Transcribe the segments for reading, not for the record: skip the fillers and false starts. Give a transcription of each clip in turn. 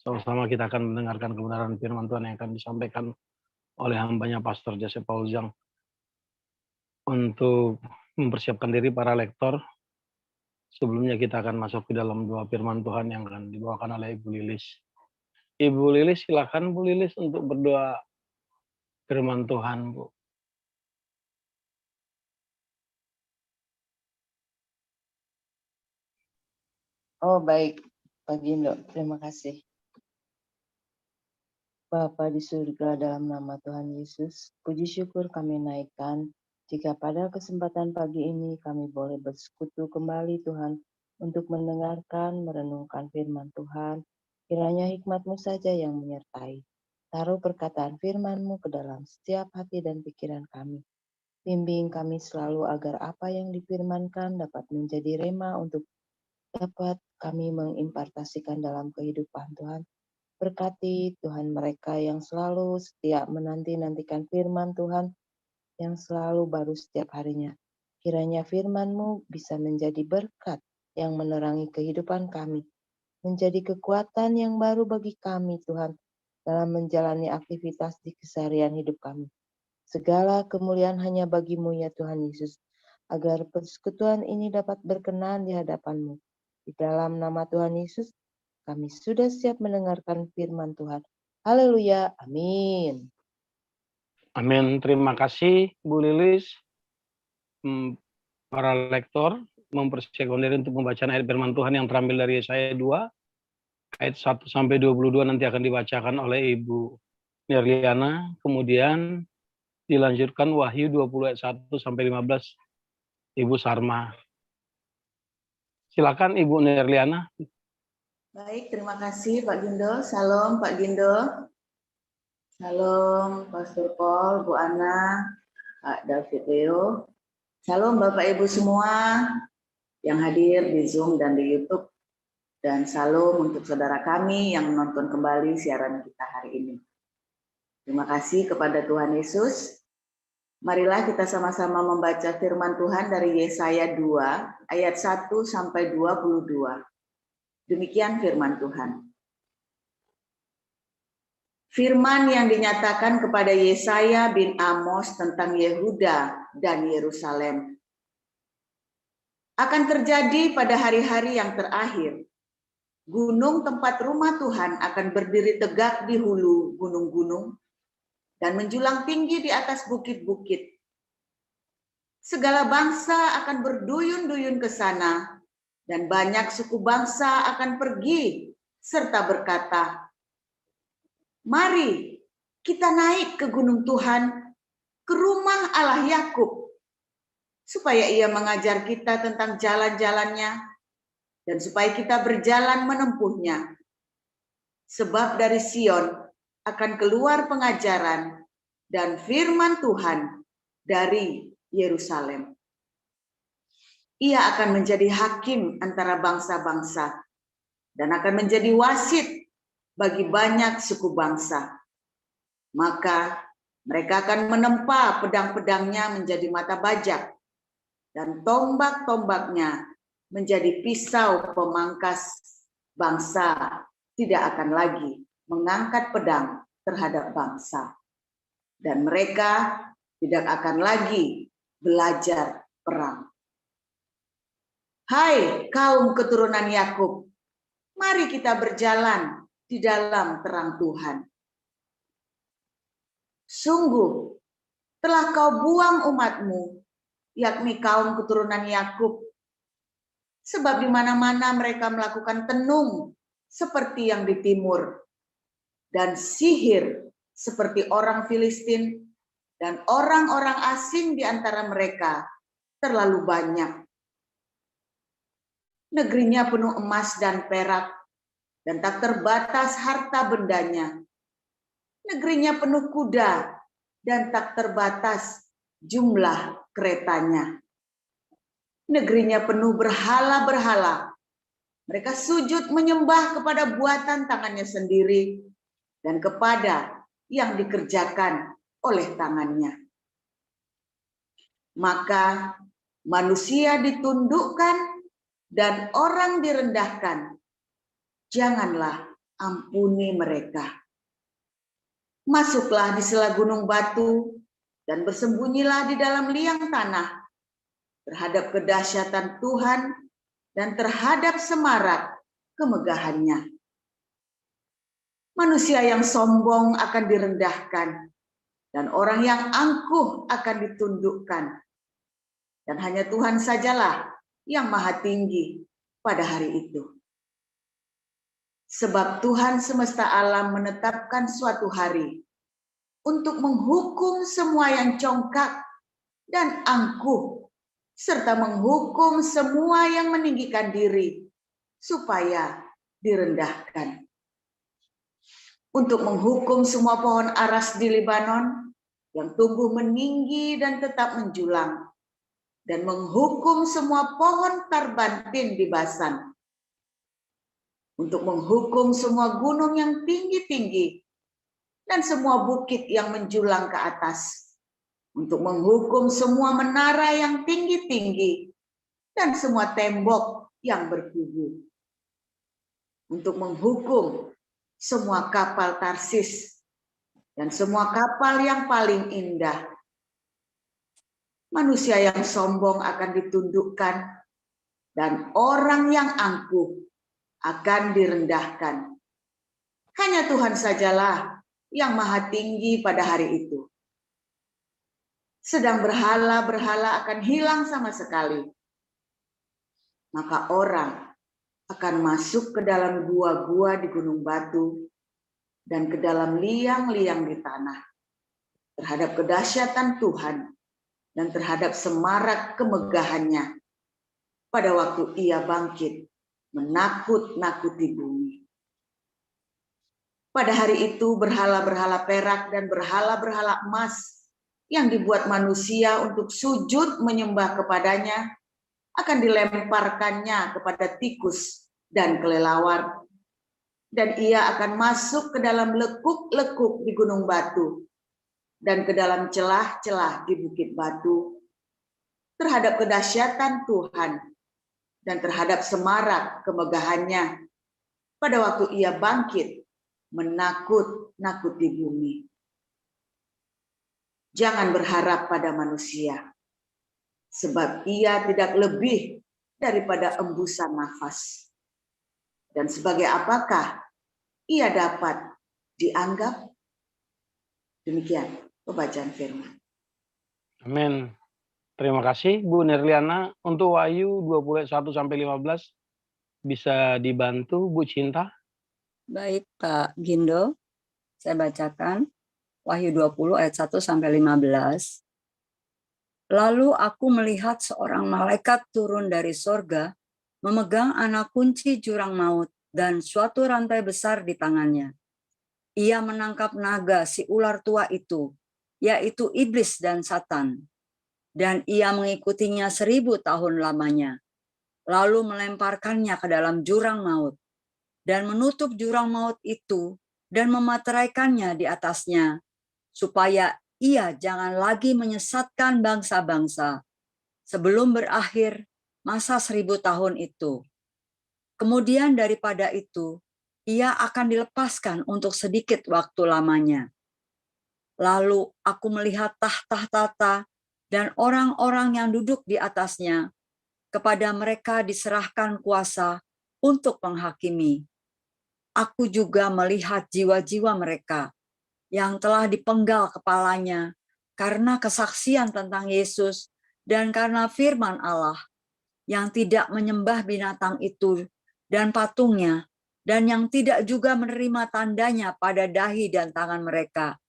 Sama-sama kita akan mendengarkan kebenaran firman Tuhan yang akan disampaikan oleh hambanya Pastor Joseph Pauljang. Untuk mempersiapkan diri para lektor, sebelumnya kita akan masuk ke dalam dua firman Tuhan yang akan dibawakan oleh Ibu Lilis. Ibu Lilis, silakan Bu Lilis untuk berdoa firman Tuhan, Bu. Oh baik, Pak Gindo, terima kasih. Bapa di surga, dalam nama Tuhan Yesus, puji syukur kami naikkan jika pada kesempatan pagi ini kami boleh bersekutu kembali Tuhan untuk mendengarkan, merenungkan firman Tuhan. Kiranya hikmat-Mu saja yang menyertai. Taruh perkataan firman-Mu ke dalam setiap hati dan pikiran kami. Bimbing kami selalu agar apa yang difirmankan dapat menjadi rema untuk dapat kami mengimpartasikan dalam kehidupan Tuhan. Berkati Tuhan mereka yang selalu setia menanti-nantikan firman Tuhan yang selalu baru setiap harinya. Kiranya firman-Mu bisa menjadi berkat yang menerangi kehidupan kami, menjadi kekuatan yang baru bagi kami Tuhan dalam menjalani aktivitas di keseharian hidup kami. Segala kemuliaan hanya bagi-Mu ya Tuhan Yesus, agar persekutuan ini dapat berkenan di hadapan-Mu. Di dalam nama Tuhan Yesus, kami sudah siap mendengarkan firman Tuhan. Haleluya, amin. Amin. Terima kasih Bu Lilis. Para lektor mempersiapkan diri untuk membacaan ayat firman Tuhan yang terambil dari Yesaya 2 ayat 1 sampai 22 nanti akan dibacakan oleh Ibu Nerliana, kemudian dilanjutkan Wahyu 20 ayat 1 sampai 15 Ibu Sarma. Silakan Ibu Nerliana. Baik, terima kasih Pak Gindo. Salam Pak Gindo. Salam Pastor Paul, Bu Ana, Pak David Leo. Salam Bapak Ibu semua yang hadir di Zoom dan di YouTube. Dan salam untuk saudara kami yang menonton kembali siaran kita hari ini. Terima kasih kepada Tuhan Yesus. Marilah kita sama-sama membaca firman Tuhan dari Yesaya 2 ayat 1 sampai 22. Demikian firman Tuhan. Firman yang dinyatakan kepada Yesaya bin Amos tentang Yehuda dan Yerusalem akan terjadi pada hari-hari yang terakhir. Gunung tempat rumah Tuhan akan berdiri tegak di hulu gunung-gunung dan menjulang tinggi di atas bukit-bukit. Segala bangsa akan berduyun-duyun ke sana, dan banyak suku bangsa akan pergi serta berkata, "Mari kita naik ke gunung Tuhan, ke rumah Allah Yakub, supaya Ia mengajar kita tentang jalan-jalannya, dan supaya kita berjalan menempuhnya. Sebab dari Sion akan keluar pengajaran dan firman Tuhan dari Yerusalem. Ia akan menjadi hakim antara bangsa-bangsa dan akan menjadi wasit bagi banyak suku bangsa. Maka mereka akan menempa pedang-pedangnya menjadi mata bajak dan tombak-tombaknya menjadi pisau pemangkas. Bangsa tidak akan lagi mengangkat pedang terhadap bangsa, dan mereka tidak akan lagi belajar perang. Hai kaum keturunan Yakub, mari kita berjalan di dalam terang Tuhan. Sungguh telah kau buang umatmu, yakni kaum keturunan Yakub, sebab di mana-mana mereka melakukan tenung seperti yang di timur, dan sihir seperti orang Filistin, dan orang-orang asing di antara mereka terlalu banyak. Negerinya penuh emas dan perak, dan tak terbatas harta bendanya. Negerinya penuh kuda, dan tak terbatas jumlah keretanya. Negerinya penuh berhala-berhala. Mereka sujud menyembah kepada buatan tangannya sendiri, dan kepada yang dikerjakan oleh tangannya. Maka manusia ditundukkan dan orang direndahkan. Janganlah ampuni mereka. Masuklah di sela gunung batu dan bersembunyilah di dalam liang tanah terhadap kedahsyatan Tuhan dan terhadap semarak kemegahannya. Manusia yang sombong akan direndahkan dan orang yang angkuh akan ditundukkan. Dan hanya Tuhan sajalah yang maha tinggi pada hari itu. Sebab Tuhan semesta alam menetapkan suatu hari untuk menghukum semua yang congkak dan angkuh, serta menghukum semua yang meninggikan diri, supaya direndahkan. Untuk menghukum semua pohon aras di Libanon yang tumbuh meninggi dan tetap menjulang, dan menghukum semua pohon tarbantin di Basan. Untuk menghukum semua gunung yang tinggi-tinggi dan semua bukit yang menjulang ke atas. Untuk menghukum semua menara yang tinggi-tinggi dan semua tembok yang berkubu. Untuk menghukum semua kapal Tarsis dan semua kapal yang paling indah. Manusia yang sombong akan ditundukkan dan orang yang angkuh akan direndahkan. Hanya Tuhan sajalah yang maha tinggi pada hari itu. Sedang berhala-berhala akan hilang sama sekali. Maka orang akan masuk ke dalam gua-gua di gunung batu dan ke dalam liang-liang di tanah terhadap kedahsyatan Tuhan dan terhadap semarak kemegahannya pada waktu ia bangkit menakut-nakuti bumi. Pada hari itu berhala-berhala perak dan berhala-berhala emas yang dibuat manusia untuk sujud menyembah kepadanya akan dilemparkannya kepada tikus dan kelelawar, dan ia akan masuk ke dalam lekuk-lekuk di gunung batu dan ke dalam celah-celah di bukit batu terhadap kedahsyatan Tuhan dan terhadap semarak kemegahannya pada waktu ia bangkit menakut-nakuti bumi. Jangan berharap pada manusia, sebab ia tidak lebih daripada embusan nafas. Dan sebagai apakah ia dapat dianggap? Demikian pembacaan firman. Amin. Terima kasih Bu Nerliana. Untuk Wahyu 21-15 bisa dibantu Bu Cinta. Baik Pak Gindo, saya bacakan Wahyu 20 ayat 1-15. Lalu aku melihat seorang malaikat turun dari sorga, memegang anak kunci jurang maut dan suatu rantai besar di tangannya. Ia menangkap naga si ular tua itu, yaitu iblis dan Satan, dan ia mengikutinya 1000 tahun lamanya, lalu melemparkannya ke dalam jurang maut, dan menutup jurang maut itu, dan memateraikannya di atasnya, supaya ia jangan lagi menyesatkan bangsa-bangsa, sebelum berakhir masa 1000 tahun itu. Kemudian daripada itu, ia akan dilepaskan untuk sedikit waktu lamanya. Lalu aku melihat tahta-tahta dan orang-orang yang duduk di atasnya. Kepada mereka diserahkan kuasa untuk menghakimi. Aku juga melihat jiwa-jiwa mereka yang telah dipenggal kepalanya karena kesaksian tentang Yesus dan karena firman Allah, yang tidak menyembah binatang itu dan patungnya, dan yang tidak juga menerima tandanya pada dahi dan tangan mereka.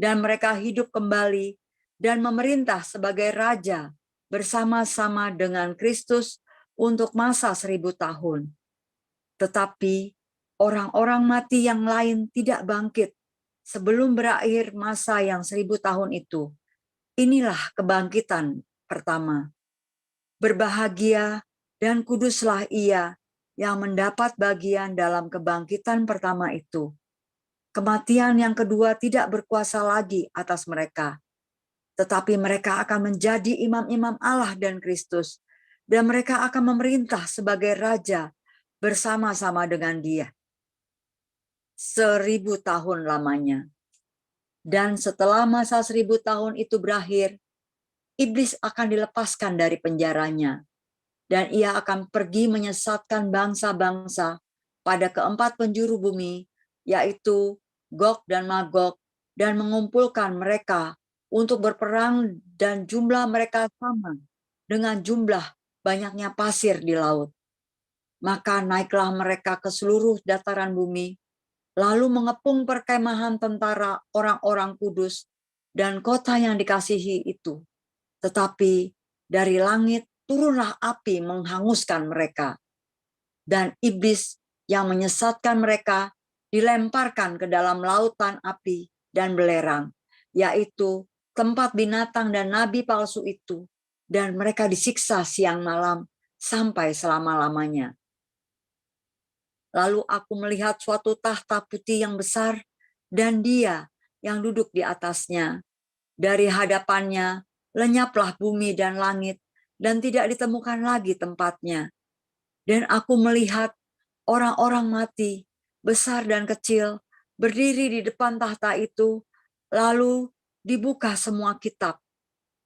Dan mereka hidup kembali dan memerintah sebagai raja bersama-sama dengan Kristus untuk masa 1000 tahun. Tetapi orang-orang mati yang lain tidak bangkit sebelum berakhir masa yang 1000 tahun itu. Inilah kebangkitan pertama. Berbahagia dan kuduslah ia yang mendapat bagian dalam kebangkitan pertama itu. Kematian yang kedua tidak berkuasa lagi atas mereka, tetapi mereka akan menjadi imam-imam Allah dan Kristus, dan mereka akan memerintah sebagai raja bersama-sama dengan Dia. 1000 tahun lamanya. Dan setelah masa 1000 tahun itu berakhir, iblis akan dilepaskan dari penjaranya, dan ia akan pergi menyesatkan bangsa-bangsa pada keempat penjuru bumi, yaitu Gog dan Magog, dan mengumpulkan mereka untuk berperang, dan jumlah mereka sama dengan jumlah banyaknya pasir di laut. Maka naiklah mereka ke seluruh dataran bumi, lalu mengepung perkemahan tentara orang-orang kudus dan kota yang dikasihi itu. Tetapi dari langit turunlah api menghanguskan mereka. Dan iblis yang menyesatkan mereka dilemparkan ke dalam lautan api dan belerang, yaitu tempat binatang dan nabi palsu itu, dan mereka disiksa siang malam sampai selama-lamanya. Lalu aku melihat suatu tahta putih yang besar, dan Dia yang duduk di atasnya. Dari hadapannya lenyaplah bumi dan langit, dan tidak ditemukan lagi tempatnya. Dan aku melihat orang-orang mati, besar dan kecil, berdiri di depan tahta itu, lalu dibuka semua kitab.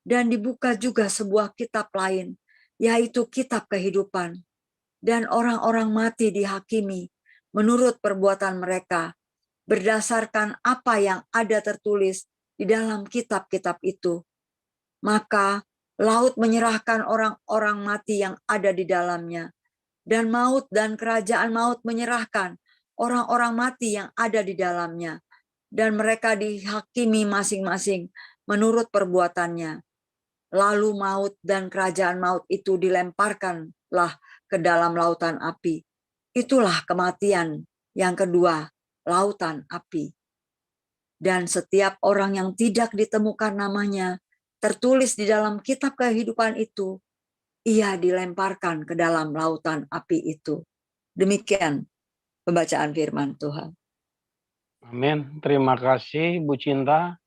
Dan dibuka juga sebuah kitab lain, yaitu kitab kehidupan. Dan orang-orang mati dihakimi menurut perbuatan mereka, berdasarkan apa yang ada tertulis di dalam kitab-kitab itu. Maka laut menyerahkan orang-orang mati yang ada di dalamnya, dan maut dan kerajaan maut menyerahkan orang-orang mati yang ada di dalamnya, dan mereka dihakimi masing-masing menurut perbuatannya. Lalu maut dan kerajaan maut itu dilemparkanlah ke dalam lautan api. Itulah kematian yang kedua, lautan api. Dan setiap orang yang tidak ditemukan namanya tertulis di dalam kitab kehidupan itu, ia dilemparkan ke dalam lautan api itu. Demikian pembacaan firman Tuhan. Amin. Terima kasih Bu Cinta.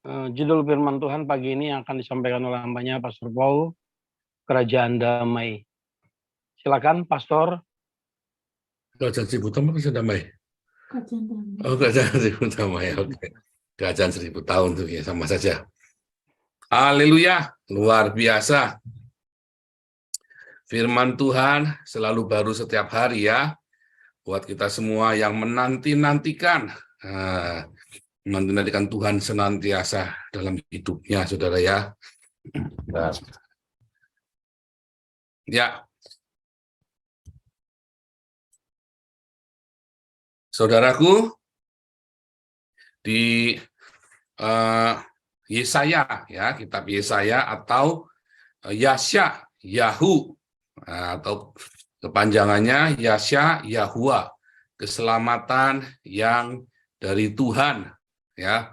Judul firman Tuhan pagi ini yang akan disampaikan oleh hambanya Pastor Paul, Kerajaan Damai. Silakan Pastor. Kerajaan Seribu Tahun apa damai? Oh, Kerajaan Seribu Damai. Oke. Kerajaan 1000 tahun tuh ya, sama saja. Haleluya, luar biasa. Firman Tuhan selalu baru setiap hari ya. Buat kita semua yang menanti-nantikan. Menanti-nantikan Tuhan senantiasa dalam hidupnya, saudara ya. Ya. Saudaraku, di Yesaya, ya, kitab Yesaya atau Yasya, Yahu, atau kepanjangannya Yasya, Yahua, keselamatan yang dari Tuhan, ya.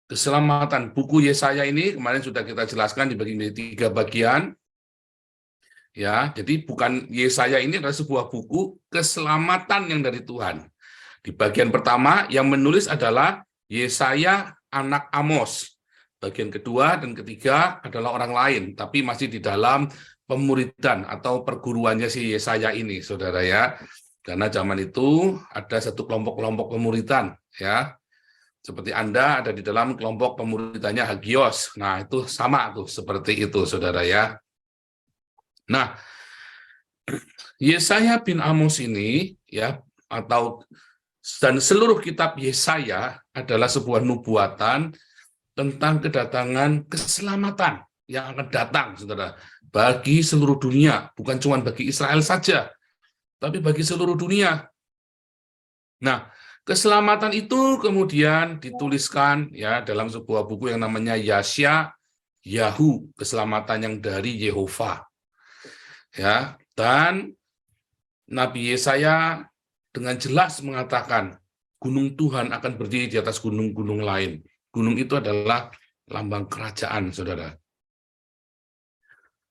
Keselamatan, buku Yesaya ini kemarin sudah kita jelaskan dibagi menjadi 3 bagian. Ya, jadi bukan Yesaya ini adalah sebuah buku keselamatan yang dari Tuhan. Di bagian pertama yang menulis adalah Yesaya anak Amos. Bagian kedua dan ketiga adalah orang lain, tapi masih di dalam pemuridan atau perguruannya si Yesaya ini, saudara ya. Karena zaman itu ada satu kelompok-kelompok pemuridan, ya. Seperti Anda ada di dalam kelompok pemuridannya Hagios. Nah, itu sama tuh, seperti itu, saudara ya. Nah, Yesaya bin Amos ini, ya, dan seluruh kitab Yesaya adalah sebuah nubuatan tentang kedatangan keselamatan yang akan datang, saudara, bagi seluruh dunia, bukan cuma bagi Israel saja, tapi bagi seluruh dunia. Nah, keselamatan itu kemudian dituliskan ya dalam sebuah buku yang namanya Yasya, Yahu, keselamatan yang dari Yehova. Ya, dan Nabi Yesaya dengan jelas mengatakan gunung Tuhan akan berdiri di atas gunung-gunung lain. Gunung itu adalah lambang kerajaan, saudara.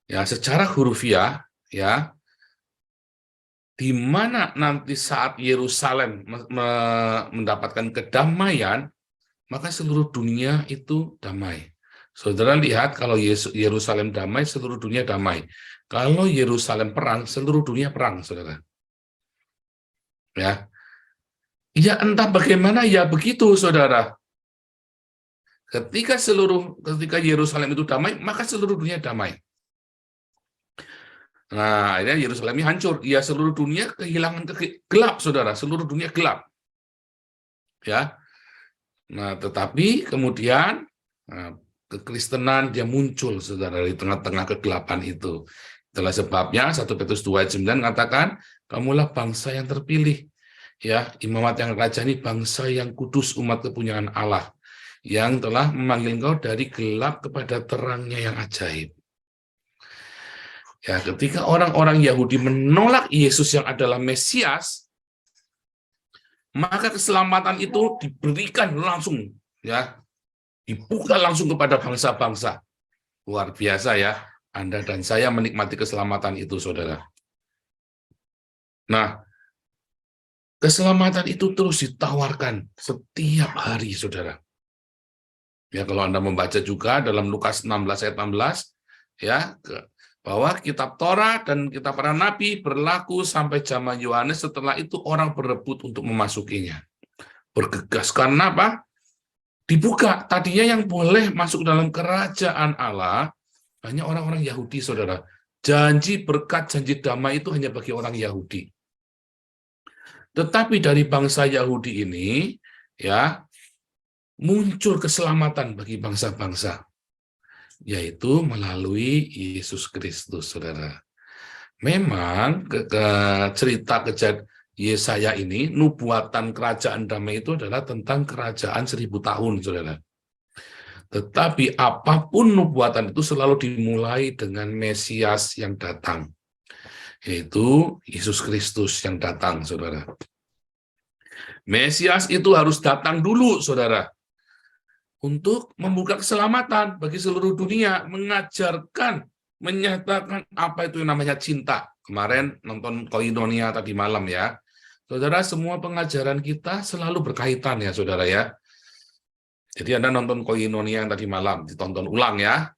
Ya, secara hurufiah, ya, di mana nanti saat Yerusalem mendapatkan kedamaian, maka seluruh dunia itu damai. Saudara lihat, kalau Yerusalem damai, seluruh dunia damai. Kalau Yerusalem perang, seluruh dunia perang, saudara. Ya, Ya entah bagaimana, ya begitu, saudara. Ketika Yerusalem itu damai, maka seluruh dunia damai. Nah, akhirnya Yerusalem ini hancur. Ya, seluruh dunia kehilangan gelap, saudara. Seluruh dunia gelap. Ya. Nah, tetapi kemudian kekristenan dia muncul, saudara, di tengah-tengah kegelapan itu. Itulah sebabnya 1 Petrus 2 ayat 9 katakan, kamulah bangsa yang terpilih. Ya, imamat yang raja ini bangsa yang kudus, umat kepunyaan Allah, yang telah memanggil engkau dari gelap kepada terangnya yang ajaib. Ya, ketika orang-orang Yahudi menolak Yesus yang adalah Mesias, maka keselamatan itu diberikan langsung, ya, dibuka langsung kepada bangsa-bangsa. Luar biasa ya, Anda dan saya menikmati keselamatan itu, saudara. Nah, keselamatan itu terus ditawarkan setiap hari, saudara. Ya, kalau Anda membaca juga dalam Lukas 16 ayat 16, ya, bahwa kitab Torah dan kitab para nabi berlaku sampai zaman Yohanes, setelah itu orang berebut untuk memasukinya. Bergegas karena apa? Dibuka. Tadinya yang boleh masuk dalam kerajaan Allah hanya orang-orang Yahudi, saudara. Janji berkat, janji damai itu hanya bagi orang Yahudi. Tetapi dari bangsa Yahudi ini, ya, muncul keselamatan bagi bangsa-bangsa, yaitu melalui Yesus Kristus, saudara. Memang cerita kejadian Yesaya ini, nubuatan kerajaan damai itu adalah tentang kerajaan 1000 tahun, saudara. Tetapi apapun nubuatan itu selalu dimulai dengan Mesias yang datang, yaitu Yesus Kristus yang datang, saudara. Mesias itu harus datang dulu, saudara, untuk membuka keselamatan bagi seluruh dunia, mengajarkan, menyatakan apa itu yang namanya cinta. Kemarin nonton Koinonia tadi malam ya. Saudara, semua pengajaran kita selalu berkaitan ya, saudara ya. Jadi Anda nonton Koinonia yang tadi malam, ditonton ulang ya.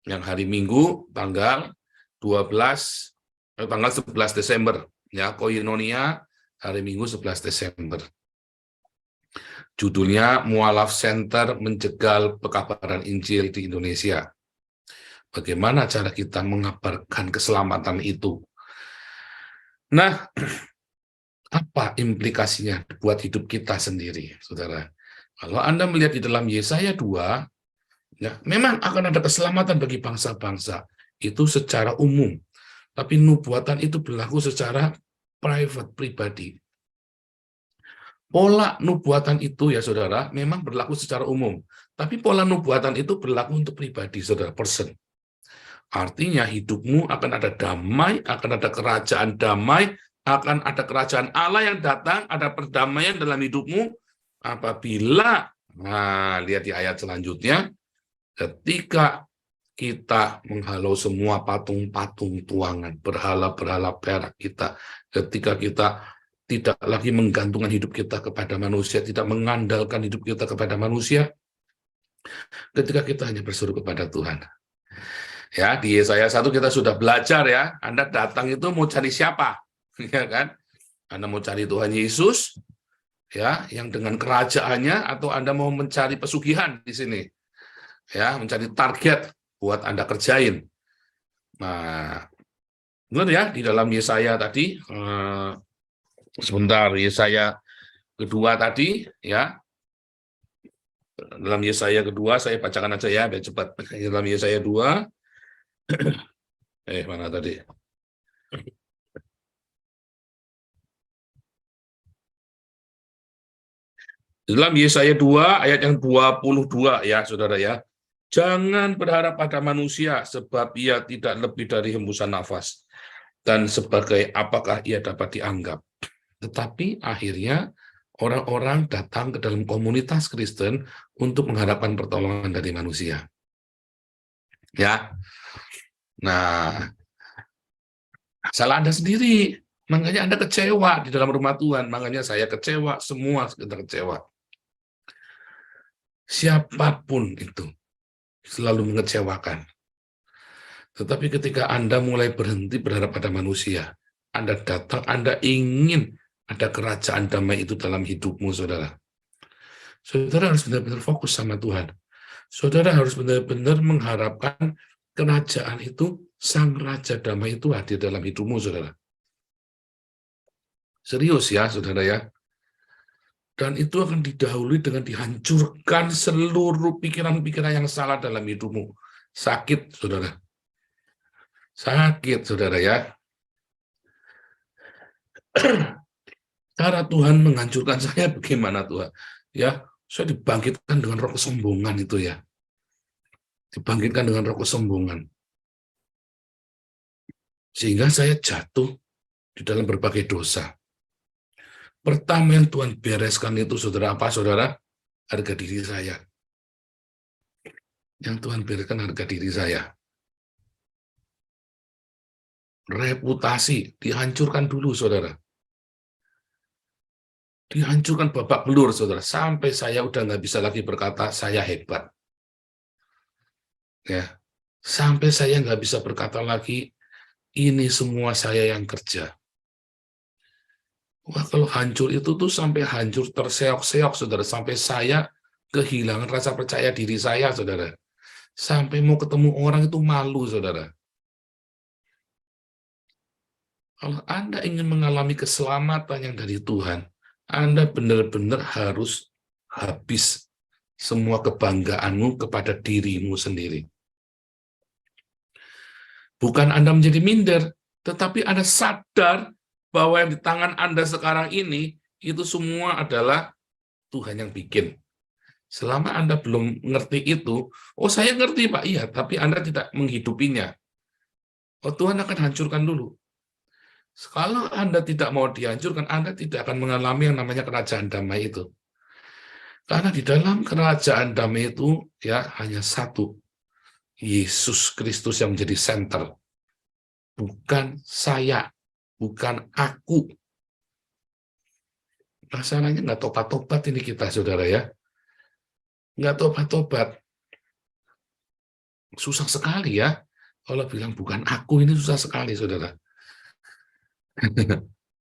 Yang hari Minggu tanggal 11 Desember ya, Koinonia hari Minggu 11 Desember. Judulnya Mualaf Center Menjegal Pekabaran Injil di Indonesia. Bagaimana cara kita mengabarkan keselamatan itu? Nah, apa implikasinya buat hidup kita sendiri, saudara? Kalau Anda melihat di dalam Yesaya 2, ya, memang akan ada keselamatan bagi bangsa-bangsa. Itu secara umum. Tapi nubuatan itu berlaku secara private, pribadi. Pola nubuatan itu ya saudara, memang berlaku secara umum. Tapi pola nubuatan itu berlaku untuk pribadi, saudara, person. Artinya hidupmu akan ada damai, akan ada kerajaan damai, akan ada kerajaan Allah yang datang, ada perdamaian dalam hidupmu, apabila, nah lihat di ayat selanjutnya, ketika kita menghalau semua patung-patung tuangan, berhala-berhala perak kita, ketika kita tidak lagi menggantungkan hidup kita kepada manusia, tidak mengandalkan hidup kita kepada manusia, ketika kita hanya berseru kepada Tuhan. Ya, di Yesaya 1 kita sudah belajar ya, Anda datang itu mau cari siapa? Ya kan? Anda mau cari Tuhan Yesus, ya, yang dengan kerajaannya, atau Anda mau mencari pesugihan di sini? Ya, mencari target buat Anda kerjain. Nah, benar ya, di dalam Yesaya tadi, sebentar, Yesaya kedua tadi, ya. Dalam Yesaya kedua, saya bacakan aja ya, biar cepat. Dalam Yesaya 2, mana tadi? Dalam Yesaya 2, ayat yang 22, ya, saudara ya. Jangan berharap pada manusia, sebab ia tidak lebih dari hembusan nafas. Dan sebagai apakah ia dapat dianggap. Tetapi akhirnya orang-orang datang ke dalam komunitas Kristen untuk mengharapkan pertolongan dari manusia. Ya. Nah, salah Anda sendiri. Makanya Anda kecewa di dalam rumah Tuhan. Makanya saya kecewa, semua kita kecewa. Siapapun itu selalu mengecewakan. Tetapi ketika Anda mulai berhenti berharap pada manusia, Anda datang, Anda ingin ada kerajaan damai itu dalam hidupmu, saudara. Saudara harus benar-benar fokus sama Tuhan. Saudara harus benar-benar mengharapkan kerajaan itu, Sang Raja Damai itu hadir dalam hidupmu, saudara. Serius ya, saudara ya. Dan itu akan didahului dengan dihancurkan seluruh pikiran-pikiran yang salah dalam hidupmu. Sakit, saudara. Sakit, saudara ya. Cara Tuhan menghancurkan saya bagaimana, Tuhan? Ya, saya dibangkitkan dengan roh kesombongan itu ya. Dibangkitkan dengan roh kesombongan. Sehingga saya jatuh di dalam berbagai dosa. Pertama yang Tuhan bereskan itu, saudara, apa, saudara? Harga diri saya. Yang Tuhan bereskan harga diri saya. Reputasi dihancurkan dulu, saudara. Dihancurkan babak belur, saudara. Sampai saya udah nggak bisa lagi berkata, saya hebat. Ya, sampai saya nggak bisa berkata lagi, ini semua saya yang kerja. Wah, kalau hancur itu tuh sampai hancur terseok-seok, saudara. Sampai saya kehilangan rasa percaya diri saya, saudara. Sampai mau ketemu orang itu malu, saudara. Kalau Anda ingin mengalami keselamatan yang dari Tuhan, Anda benar-benar harus habis semua kebanggaanmu kepada dirimu sendiri. Bukan Anda menjadi minder, tetapi Anda sadar bahwa yang di tangan Anda sekarang ini, itu semua adalah Tuhan yang bikin. Selama Anda belum ngerti itu, oh saya ngerti Pak, iya, tapi Anda tidak menghidupinya. Oh Tuhan akan hancurkan dulu. Kalau Anda tidak mau dihancurkan, Anda tidak akan mengalami yang namanya kerajaan damai itu. Karena di dalam kerajaan damai itu, ya hanya satu. Yesus Kristus yang menjadi center. Bukan saya. Bukan aku. Masalahnya nggak tobat-tobat ini kita, saudara ya. Nggak tobat-tobat. Susah sekali ya. Kalau bilang bukan aku, ini susah sekali, saudara.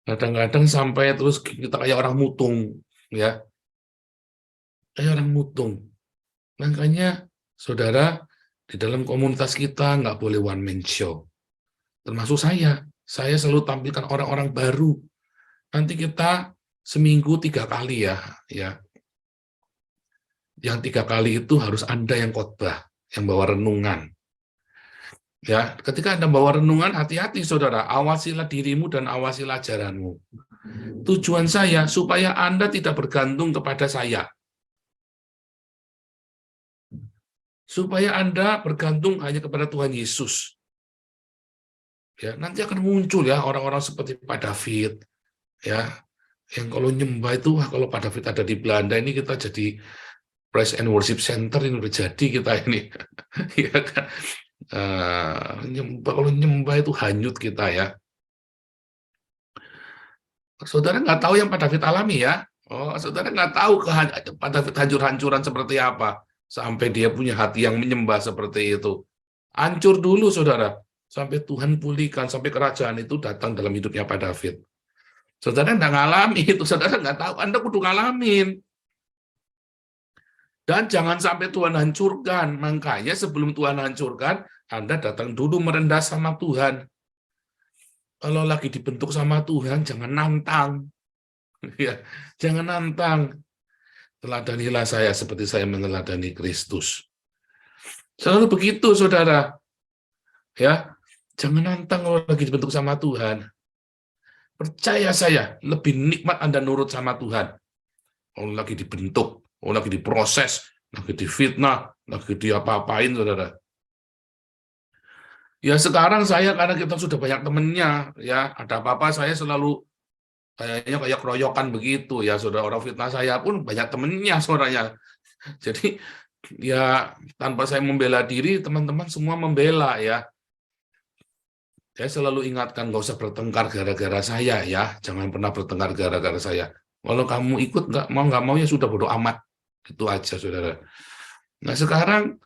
Kadang-kadang sampai terus kita kayak orang mutung. Ya. Kayak orang mutung. Makanya, saudara, di dalam komunitas kita nggak boleh one man show. Termasuk saya. Saya selalu tampilkan orang-orang baru. Nanti kita seminggu 3 kali ya. Yang 3 kali itu harus Anda yang khotbah, yang bawa renungan. Ya, ketika Anda bawa renungan, hati-hati saudara, awasilah dirimu dan awasilah ajaranmu. Tujuan saya supaya Anda tidak bergantung kepada saya. Supaya Anda bergantung hanya kepada Tuhan Yesus. Ya, nanti akan muncul ya orang-orang seperti Pak David, ya, yang kalau nyembah itu, wah kalau Pak David ada di Belanda ini kita jadi Praise and Worship Center ini udah jadi kita ini, ya kan? Kalau nyembah itu hanyut kita ya. Saudara nggak tahu yang Pak David alami ya? Oh, saudara nggak tahu Pak David hancur-hancuran seperti apa sampai dia punya hati yang menyembah seperti itu. Hancur dulu saudara. Sampai Tuhan pulihkan, sampai kerajaan itu datang dalam hidupnya Pak David. Saudara nggak ngalami itu, saudara nggak tahu, Anda kudu ngalamin. Dan jangan sampai Tuhan hancurkan. Makanya sebelum Tuhan hancurkan, Anda datang dulu merendah sama Tuhan. Kalau lagi dibentuk sama Tuhan, jangan nantang. Ya, jangan nantang. Teladanilah saya seperti saya meneladani Kristus. Selalu begitu, saudara. Ya, jangan nantang kalau lagi dibentuk sama Tuhan. Percaya saya, lebih nikmat Anda nurut sama Tuhan. Kalau lagi dibentuk, kalau lagi diproses, lagi difitnah, lagi diapa-apain, saudara. Ya sekarang saya, karena kita sudah banyak temennya, ya ada apa-apa saya selalu kayaknya kayak keroyokan begitu, ya saudara. Orang fitnah saya pun banyak temennya, saudaranya. Jadi ya tanpa saya membela diri, teman-teman semua membela ya. Saya selalu ingatkan, nggak usah bertengkar gara-gara saya ya, jangan pernah bertengkar gara-gara saya. Kalau kamu ikut nggak mau ya sudah bodo amat, itu aja saudara. Nah sekarang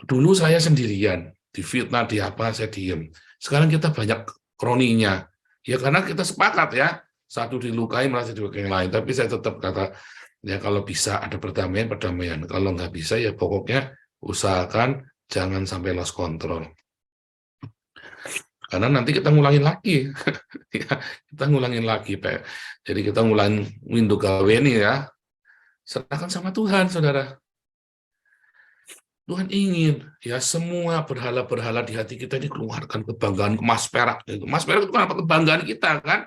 dulu saya sendirian, difitnah di apa saya diem. Sekarang kita banyak kroninya, ya karena kita sepakat ya, Satu dilukai merasa dilukai yang lain. Tapi saya tetap kata, ya kalau bisa ada perdamaian, perdamaian. Kalau nggak bisa ya pokoknya usahakan jangan sampai lost control. Karena nanti kita ngulangin lagi. Kita ngulangin lagi, Pak. Jadi kita ngulangin window gawe ini ya. Serahkan sama Tuhan, saudara. Tuhan ingin ya semua berhala-berhala di hati kita dikeluarkan, kebanggaan emas perak. Emas perak itu kan apa? Kebanggaan kita kan?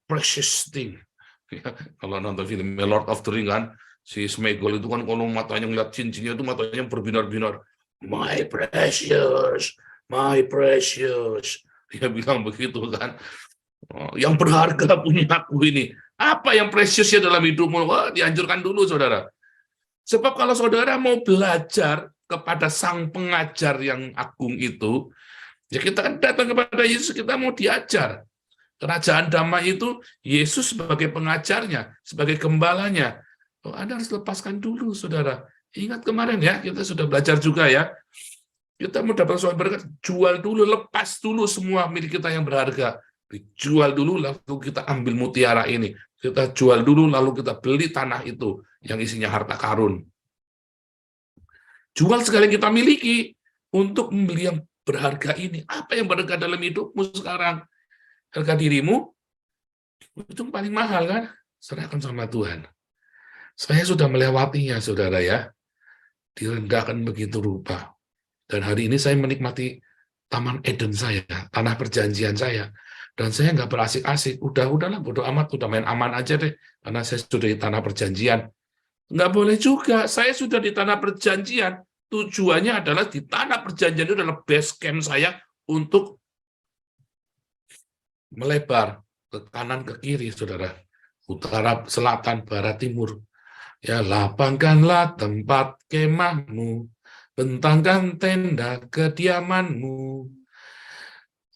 Precious thing. Ya, kalau nonton film Lord of the Ring kan, si Sméagol itu kan kalau matanya ngeliat cincinnya itu matanya berbinar-binar. My precious, my precious. Dia bilang begitu kan. Oh, yang berharga punya aku ini. Apa yang precious ya dalam hidupmu? Wah, dianjurkan dulu, saudara. Sebab kalau saudara mau belajar kepada sang pengajar yang agung itu, ya kita kan datang kepada Yesus, kita mau diajar. Kerajaan damai itu Yesus sebagai pengajarnya, sebagai gembalanya. Oh, Anda harus lepaskan dulu, saudara. Ingat kemarin ya, kita sudah belajar juga ya. Kita mau dapat sesuatu berkat, jual dulu, lepas dulu semua milik kita yang berharga. Dijual dulu, lalu kita ambil mutiara ini. Kita jual dulu, lalu kita beli tanah itu yang isinya harta karun. Jual segala yang kita miliki untuk membeli yang berharga ini. Apa yang berharga dalam hidupmu sekarang? Harga dirimu itu paling mahal kan? Serahkan sama Tuhan. Saya sudah melewatinya, saudara ya. Direndahkan begitu rupa. Dan hari ini saya menikmati Taman Eden saya, tanah perjanjian saya. Dan saya nggak berasik-asik. Udahlah, bodo amat, udah main aman aja deh. Karena saya sudah di tanah perjanjian. Nggak boleh juga. Saya sudah di tanah perjanjian. Tujuannya adalah di tanah perjanjian itu adalah base camp saya untuk melebar ke kanan ke kiri, saudara. Utara, selatan, barat, timur. Ya, lapangkanlah tempat kemahmu. Bentangkan tenda kediamanmu.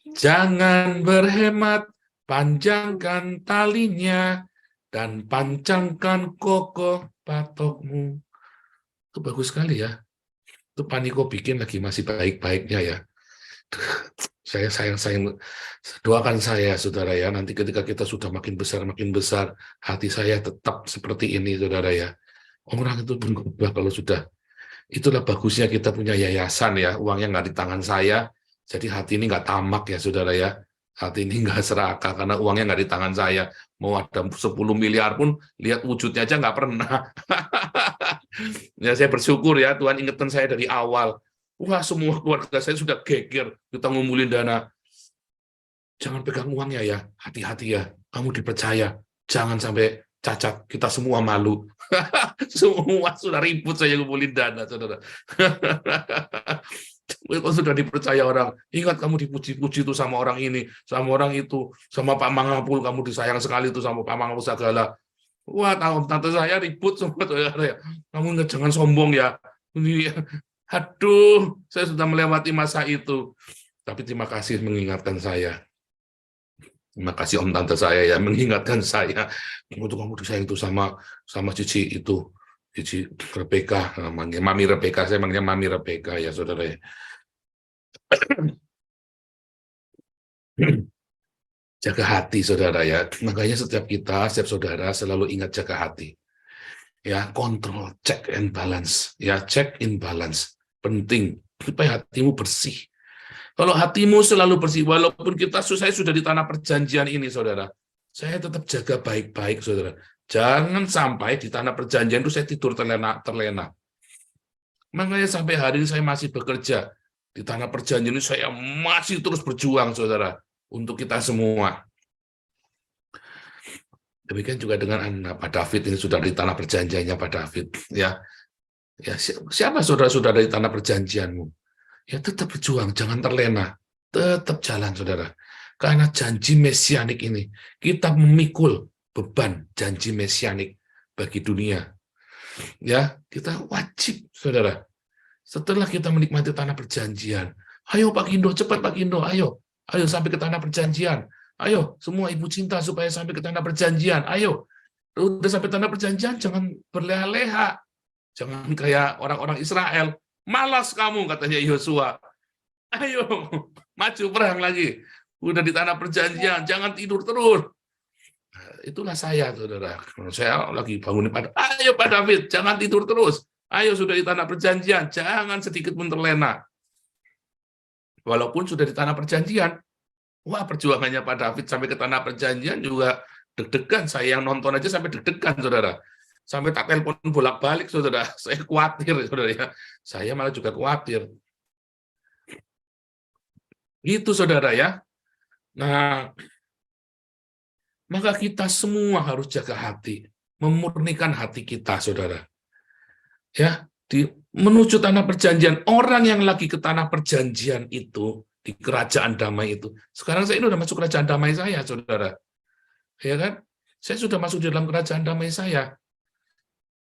Jangan berhemat, panjangkan talinya, dan pancangkan kokoh patokmu. Itu bagus sekali ya. Itu Paniko bikin lagi masih baik-baiknya ya. Saya sayang, doakan saya, saudara ya, nanti ketika kita sudah makin besar, hati saya tetap seperti ini, saudara ya. Orang itu berubah kalau sudah. Itulah bagusnya kita punya yayasan ya, uangnya nggak di tangan saya, jadi hati ini nggak tamak ya, saudara ya. Hati ini nggak serakah karena uangnya nggak di tangan saya. Mau ada 10 miliar pun, lihat wujudnya aja nggak pernah. Ya, saya bersyukur ya, Tuhan ingatkan saya dari awal. Wah, semua keluarga saya sudah geger, kita ngumpulin dana. Jangan pegang uangnya ya, hati-hati ya. Kamu dipercaya, jangan sampai cacat, kita semua malu. Semua sudah ribut saya ngumpulin dana, saudara. Kalau sudah dipercaya orang, ingat kamu dipuji-puji itu sama orang ini, sama orang itu, sama Pak Mangapul, kamu disayang sekali itu sama Pak Mangapul Sagala. Wah, tante saya ribut semua, saudara. Kamu ingat, jangan sombong ya. Aduh, saya sudah melewati masa itu. Tapi terima kasih mengingatkan saya. Terima kasih Om Tante saya ya mengingatkan saya. Kamu disayang itu sama Cici itu. Cici Rebecca, namanya Mami Rebecca, saya manggilnya Mami Rebecca ya, saudara ya. Jaga hati, saudara ya. Makanya setiap saudara selalu ingat jaga hati. Ya, kontrol, check and balance. Ya, check and balance. Penting supaya hatimu bersih. Kalau hatimu selalu bersih, walaupun saya sudah di tanah perjanjian ini, saudara, saya tetap jaga baik-baik, saudara. Jangan sampai di tanah perjanjian itu saya tidur terlena. Makanya sampai hari ini saya masih bekerja. Di tanah perjanjian ini saya masih terus berjuang, saudara, untuk kita semua. Demikian juga dengan Pak David, ini sudah di tanah perjanjiannya Pak David. Ya, siapa saudara-saudara di tanah perjanjianmu? Ya tetap berjuang, jangan terlena. Tetap jalan, saudara. Karena janji mesianik ini, kita memikul beban janji mesianik bagi dunia. Ya, kita wajib, saudara. Setelah kita menikmati tanah perjanjian, ayo Pak Gindo, cepat Pak Gindo, ayo sampai ke tanah perjanjian. Ayo, semua ibu cinta supaya sampai ke tanah perjanjian. Ayo, udah sampai tanah perjanjian, jangan berleha-leha. Jangan kayak orang-orang Israel. Malas kamu, katanya Yosua. Ayo, maju perang lagi. Udah di tanah perjanjian, jangan tidur terus. Itulah saya, saudara. Saya lagi bangunin Pak, ayo Pak David, jangan tidur terus. Ayo sudah di tanah perjanjian, jangan sedikit pun terlena. Walaupun sudah di tanah perjanjian, wah perjuangannya Pak David sampai ke tanah perjanjian juga deg-degan. Saya yang nonton aja sampai deg-degan, saudara. Sampai tak telepon bolak-balik, saudara. Saya khawatir, saudara ya. Saya malah juga khawatir. Gitu, saudara ya. Nah, maka kita semua harus jaga hati, memurnikan hati kita, saudara. Ya, menuju tanah perjanjian. Orang yang lagi ke tanah perjanjian itu, di kerajaan damai itu, sekarang saya ini udah masuk kerajaan damai saya, saudara. Ya kan? Saya sudah masuk di dalam kerajaan damai saya.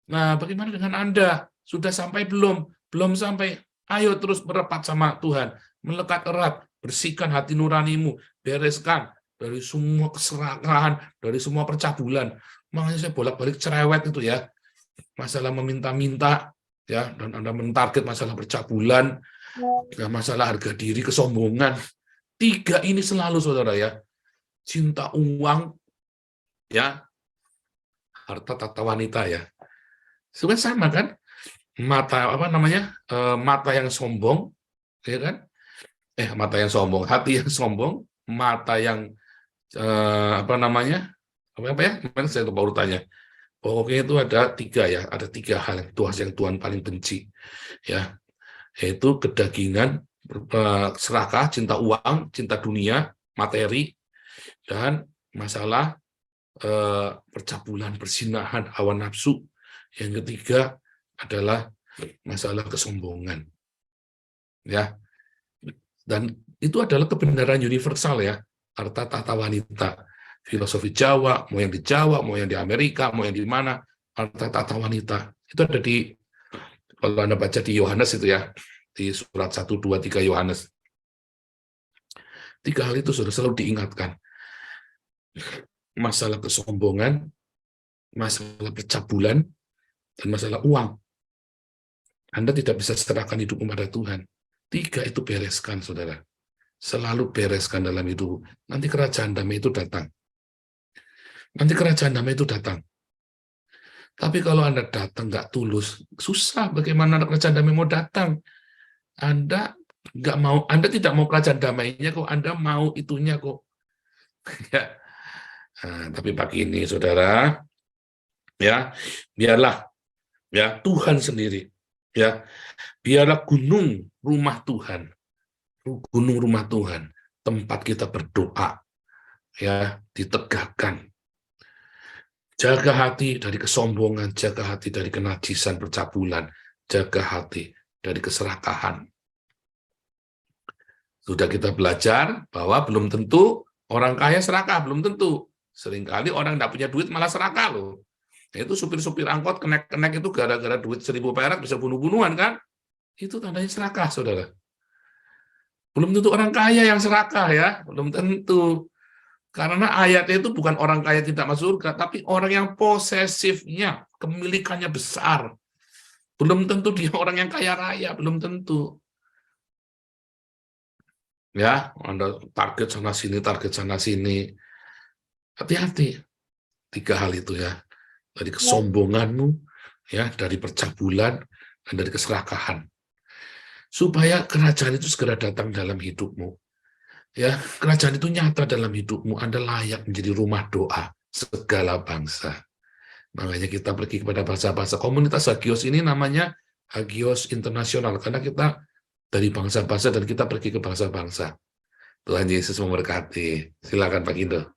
Nah, bagaimana dengan Anda? Sudah sampai belum? Belum sampai. Ayo terus merapat sama Tuhan, melekat erat, bersihkan hati nuranimu, bereskan dari semua keserakahan, dari semua percabulan. Makanya saya bolak-balik cerewet itu ya. Masalah meminta-minta, ya, dan Anda mentarget masalah percabulan, ya, masalah harga diri, kesombongan. 3 ini selalu, saudara ya. Cinta uang, ya, harta tata wanita ya. Sebenarnya sama kan? Mata mata yang sombong, ya kan? Mata yang sombong, hati yang sombong, mata yang Mana saya lupa urutannya. Pokoknya itu ada 3 ya, ada 3 hal yang Tuhan paling benci, ya, yaitu kedagingan, serakah, cinta uang, cinta dunia, materi, dan masalah percabulan, persinahan, hawa nafsu. Yang ketiga adalah masalah kesombongan, ya. Dan itu adalah kebenaran universal ya, harta tahta wanita. Filosofi Jawa, mau yang di Jawa, mau yang di Amerika, mau yang di mana, harta tahta wanita. Itu ada di, kalau Anda baca di Yohanes itu ya, di surat 1, 2, 3 Yohanes. 3 hal itu sudah selalu diingatkan. Masalah kesombongan, masalah percabulan, dan masalah uang. Anda tidak bisa serahkan hidup kepada Tuhan. 3 itu bereskan, saudara. Selalu bereskan dalam hidup. Nanti kerajaan damai itu datang. Nanti kerajaan damai itu datang. Tapi kalau Anda datang nggak tulus, susah. Bagaimana kerajaan damai mau datang? Anda nggak mau, Anda tidak mau kerajaan damainya kok. Anda mau itunya kok. Ya. Nah, tapi pagi ini, saudara, ya, biarlah ya Tuhan sendiri, ya, biarlah gunung rumah Tuhan, tempat kita berdoa, ya, ditegakkan. Jaga hati dari kesombongan, jaga hati dari kenajisan, percabulan, jaga hati dari keserakahan. Sudah kita belajar bahwa belum tentu orang kaya serakah, belum tentu. Seringkali orang tidak punya duit malah serakah loh. Itu supir-supir angkot kenek-kenek itu gara-gara duit 1.000 perak bisa bunuh-bunuhan kan? Itu tandanya serakah, saudara. Belum tentu orang kaya yang serakah ya, belum tentu. Karena ayatnya itu bukan orang kaya tidak masuk surga, tapi orang yang posesifnya, kemilikannya besar. Belum tentu dia orang yang kaya raya, belum tentu. Ya, Anda target sana-sini, target sana-sini. Hati-hati. 3 hal itu ya. Dari kesombonganmu, ya, dari percabulan, dan dari keserakahan. Supaya kerajaan itu segera datang dalam hidupmu. Ya, kerajaan itu nyata dalam hidupmu. Anda layak menjadi rumah doa segala bangsa. Makanya kita pergi kepada bangsa-bangsa. Komunitas Hagios ini namanya Hagios Internasional, karena kita dari bangsa-bangsa dan kita pergi ke bangsa-bangsa. Tuhan Yesus memberkati. Silakan Pak Indo.